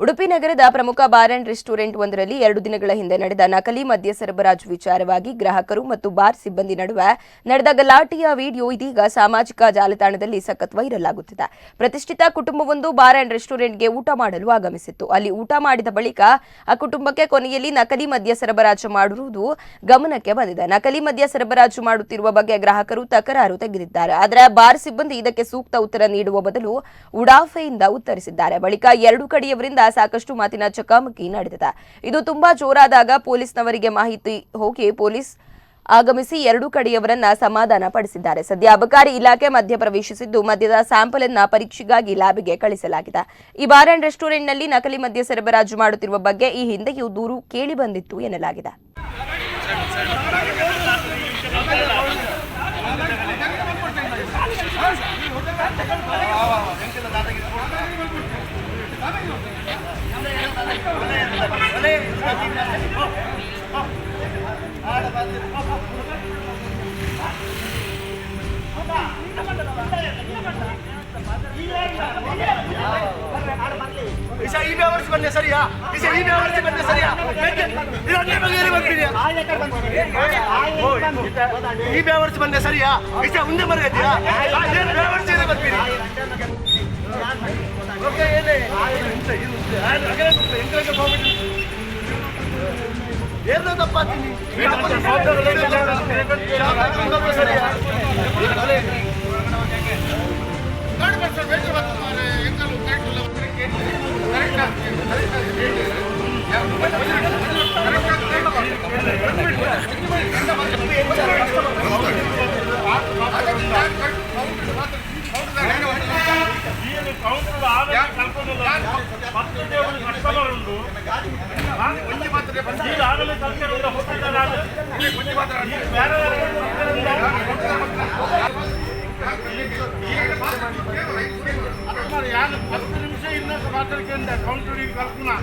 ಉಡುಪಿ ನಗರದ ಪ್ರಮುಖ bar and restaurant ಒಂದರಲ್ಲಿ 2 ದಿನಗಳ ಹಿಂದೆ ನಡೆದ ನಕಲಿ ಮದ್ಯ ಸರಬರಾಜು ವಿಚಾರವಾಗಿ ಗ್ರಾಹಕರು ಮತ್ತು ಬಾರ್ ಸಿಬ್ಬಂದಿ ನಡುವೆ ನಡೆದ ಗಲಾಟೆಯ ವಿಡಿಯೋ ಇದೀಗ ಸಾಮಾಜಿಕ ಜಾಲತಾಣದಲ್ಲಿ ಸಖತ್ ವೈರಲ್ ಆಗುತ್ತಿದೆ. ಪ್ರತಿಷ್ಠಿತ ಕುಟುಂಬವೊಂದು ಬಾರ್ ಅಂಡ್ ರೆಸ್ಟೋರೆಂಟ್ಗೆ ಊಟ ಮಾಡಲು ಆಗಮಿಸಿತ್ತು. ಅಲ್ಲಿ ಊಟ ಮಾಡಿದ ಬಳಿಕ ಆ ಕುಟುಂಬಕ್ಕೆ ಕೊನೆಯಲ್ಲಿ ನಕಲಿ ಮದ್ಯ ಸರಬರಾಜು ಮಾಡಿರುವುದು ಗಮನಕ್ಕೆ ಬಂದಿದೆ. ನಕಲಿ ಮದ್ಯ ಸರಬರಾಜು ಮಾಡುತ್ತಿರುವ ಬಗ್ಗೆ ಗ್ರಾಹಕರು ತಕರಾರು ತೆಗೆದಿದ್ದಾರೆ. ಆದರೆ ಬಾರ್ ಸಿಬ್ಬಂದಿ ಇದಕ್ಕೆ ಸೂಕ್ತ ಉತ್ತರ ನೀಡುವ ಬದಲು ಉಡಾಫೆಯಿಂದ ಉತ್ತರಿಸಿದ್ದಾರೆ. ಬಳಿಕ 2 ಕಡೆಯವರಿಂದ ಸಾಕಷ್ಟು ಮಾತಿನ ಚಕಮಕಿ ನಡೆದಿದೆ. ಇದು ತುಂಬಾ ಜೋರಾದಾಗ ಪೊಲೀಸ್ನವರಿಗೆ ಮಾಹಿತಿ ಹೋಗಿ ಪೊಲೀಸ್ ಆಗಮಿಸಿ 2 ಕಡೆಯವರನ್ನ ಸಮಾಧಾನ ಪಡಿಸಿದ್ದಾರೆ. ಸದ್ಯ ಅಬಕಾರಿ ಇಲಾಖೆ ಮಧ್ಯ ಪ್ರವೇಶಿಸಿದ್ದು ಮದ್ಯದ ಸ್ಯಾಂಪಲ್ ಅನ್ನ ಪರೀಕ್ಷೆಗಾಗಿ ಲ್ಯಾಬ್ಗೆ ಕಳಿಸಲಾಗಿದೆ. ಈ ಬಾರ್ ಅಂಡ್ ರೆಸ್ಟೋರೆಂಟ್ನಲ್ಲಿ ನಕಲಿ ಮದ್ಯ ಸರಬರಾಜು ಮಾಡುತ್ತಿರುವ ಬಗ್ಗೆ ಈ ಹಿಂದೆಯೂ ದೂರು ಕೇಳಿ ಬಂದಿತ್ತು ಎನ್ನಲಾಗಿದೆ. ಈ ವ್ಯವಸ್ಥೆ ಬಂದೆ ಸರಿಯಾ? ಈ ವ್ಯವಸ್ಥೆ ಬಂದೆ ಸರಿಯಾ? ಈ ವ್ಯವಸ್ಥೆ ಬಂದೆ ಸರಿಯಾ? ಮುಂದೆ ಬರದಿಯಾ? ವ್ಯವಸ್ಥೆ ಬರ್ತೀರಿ ಏನು ತಪ್ಪಾತೀನಿ ಸರಿಯಾ? కౌంటర్ కలుపుకున్నా